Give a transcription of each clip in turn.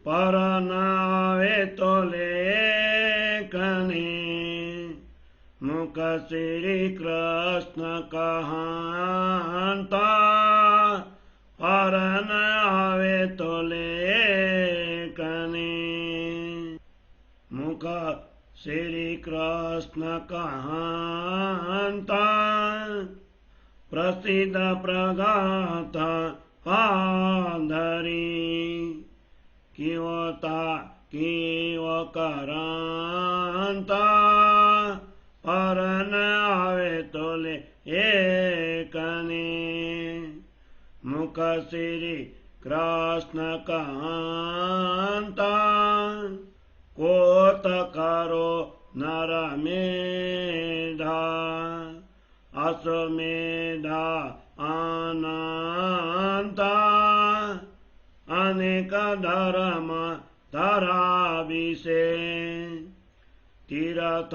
पर नावे तो लेखनी मुख श्री कृष्ण कहता पर नावे तो लेखनी मुख श्री कृष्ण कहता प्रसिद्ध प्रगत पाधरी किवता किव करंता पर नावे तोले एकने मुख श्री कृष्ण कहता कोत करो नर मेधा अश्वमेधा अनंता अनेक धर्म धराविषे तीर्थ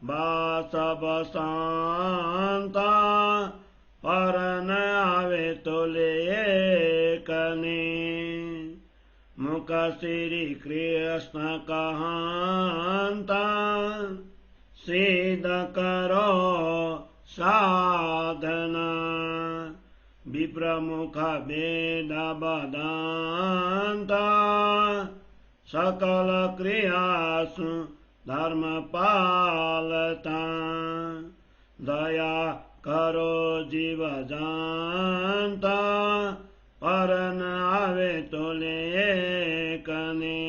वास बसंता पर नावे तोले एकने मुख श्री कृष्ण कहता सिद्ध करो साधना विप्रमुख वेद वेदांता सकल क्रियासु धर्म पालता दया करो जीव जानता पर नावे तोले एकने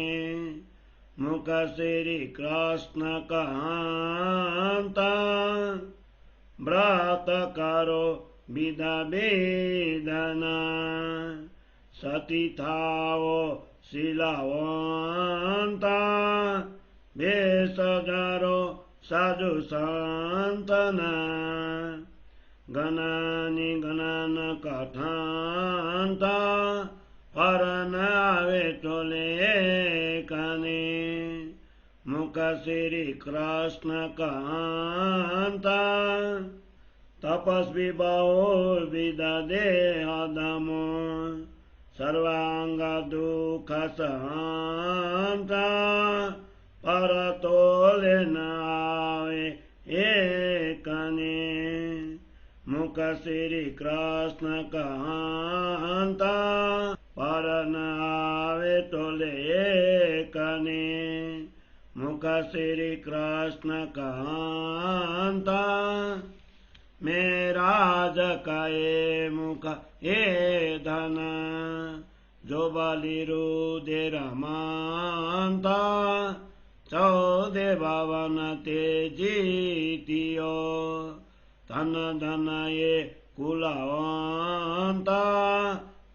मुख श्री कृष्ण कहता व्रत करो विधा वेदना सती थाओ शिलावंता वेश धरो साधु संतना गणानि गणन कथंता पर नावे तोले एकने मुख श्री कृष्ण कहता तपस्वी बहुविध देहदमो सर्वांग दुख सहंता पर तोले नावे एकने मुख श्री कृष्ण कहता पर नावे तोले एकने मुख श्री कृष्ण कहता मेरा जकाए मुख ए धन जो बलि रुधिर मानता 14 भवन ते जीतियो धन धन ये कुलवंता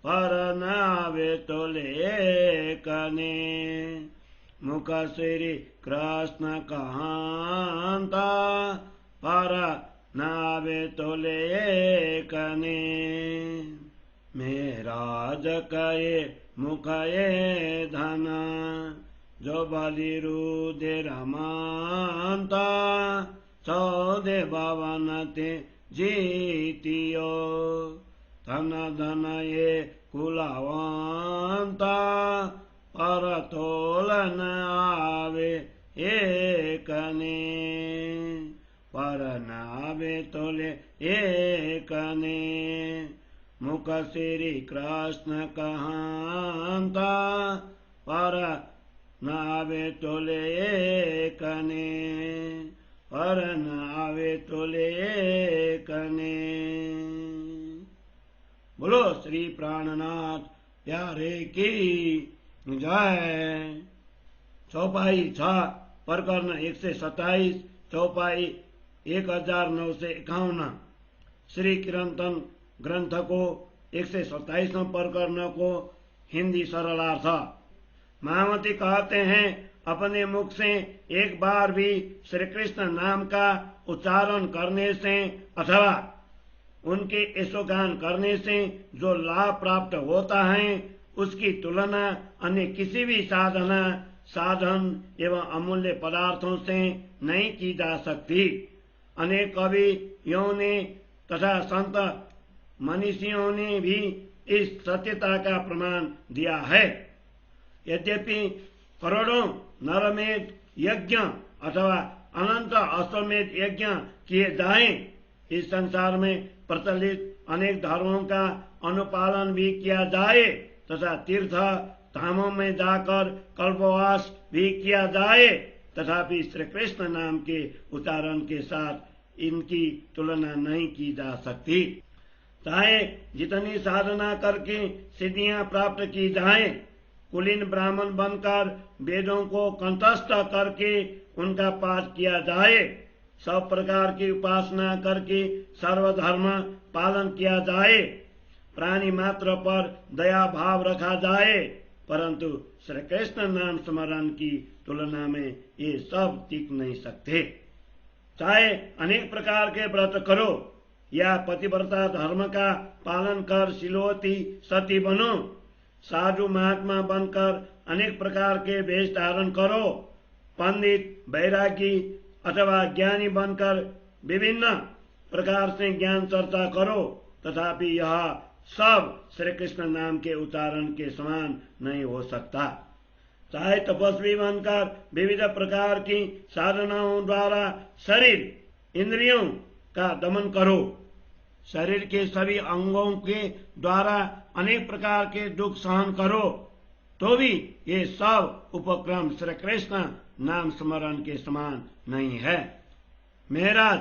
पर नावे तोले एकने मुख श्री कृष्ण कहता पर नावे तोले एकने मेरा जकाए मुख ए धन जो बलि रुधिर मानता 14 भवन ते जीतियो धन धन ये कुलवंता पर तोलन आवे एकने पर नावे तोले एकने मुख श्री कृष्ण कहता पर नावे तोले एकने पर नावे तोले एकने। बोलो श्री प्राणनाथ प्यारे की जय। चौपाई 6 प्रकरण 127 चौपाई 1951 श्री कीर्तन ग्रंथ को 127 प्रकरण को हिंदी सरलार्थ। महामती कहते हैं अपने मुख से एक बार भी श्री कृष्ण नाम का उच्चारण करने से अथवा उनके यशोगान करने से जो लाभ प्राप्त होता है उसकी तुलना अन्य किसी भी साधन एवं अमूल्य पदार्थों से नहीं की जा सकती। अनेक कवियों ने तथा संत मनीषियों ने भी इस सत्यता का प्रमाण दिया है। यद्यपि करोड़ों नरमेध यज्ञ अथवा अनंत अश्वमेध यज्ञ किए जाएं, इस संसार में प्रचलित अनेक धर्मों का अनुपालन भी किया जाए तथा तीर्थ धामों में जाकर कल्पवास भी किया जाए, तथापि श्री कृष्ण नाम के उच्चारण के साथ इनकी तुलना नहीं की जा सकती। चाहे जितनी साधना करके सिद्धियां प्राप्त की जाएं, कुलीन ब्राह्मण बनकर वेदों को कंठस्थ करके उनका पाठ किया जाए, सब प्रकार की उपासना करके सर्वधर्म पालन किया जाए, प्राणी मात्र पर दया भाव रखा जाए, परंतु श्री कृष्ण नाम स्मरण की तुलना में ये सब टिक नहीं सकते। चाहे अनेक प्रकार के व्रत करो या पतिव्रता धर्म का पालन कर शीलवती सती बनो, साधु महात्मा बनकर अनेक प्रकार के वेश धारण करो, पंडित बैरागी अथवा ज्ञानी बनकर विभिन्न प्रकार से ज्ञान चर्चा करो, तथापि यह सब श्री कृष्ण नाम के उच्चारण के समान नहीं हो सकता। चाहे तपस्वी बनकर विविध प्रकार की साधनाओं द्वारा शरीर इंद्रियों का दमन करो, शरीर के सभी अंगों के द्वारा अनेक प्रकार के दुख सहन करो, तो भी ये सब उपक्रम श्री कृष्ण नाम स्मरण के समान नहीं है। महाराज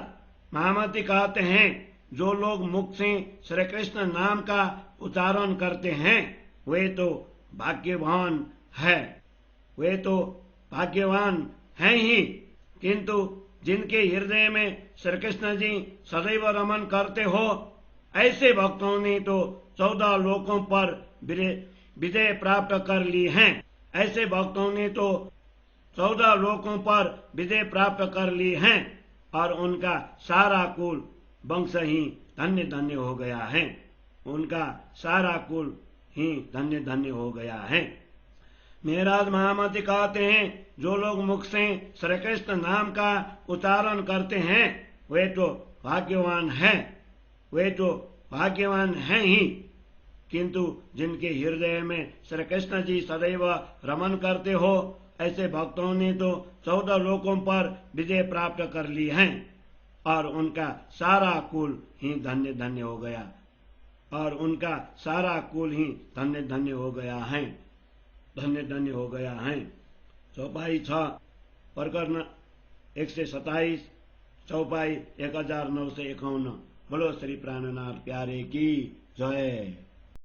महामती कहते हैं, जो लोग मुख से श्री कृष्ण नाम का उच्चारण करते हैं वे तो भाग्यवान है, वे तो भाग्यवान हैं ही, किंतु जिनके हृदय में श्री कृष्ण जी सदैव रमन करते हो, ऐसे भक्तों ने तो 14 लोकों पर विजय प्राप्त कर ली है। ऐसे भक्तों ने तो 14 लोकों पर विजय प्राप्त कर ली है और उनका सारा कुल वंश ही धन्य धन्य हो गया है, उनका सारा कुल ही धन्य धन्य हो गया है। महाराज महामती कहते हैं, जो लोग मुख से श्री कृष्ण नाम का उच्चारण करते हैं वे तो भाग्यवान हैं, वे तो भाग्यवान हैं ही, किंतु जिनके हृदय में श्री कृष्ण जी सदैव रमन करते हो, ऐसे भक्तों ने तो 14 लोकों पर विजय प्राप्त कर ली है और उनका सारा कुल ही धन्य धन्य हो गया, और उनका सारा कुल ही धन्य धन्य हो गया है, धन्य धन्य हो गया है। चौपाई 6 प्रकरण 127, चौपाई 1951। बोलो श्री प्राणनाथ प्यारे की जय।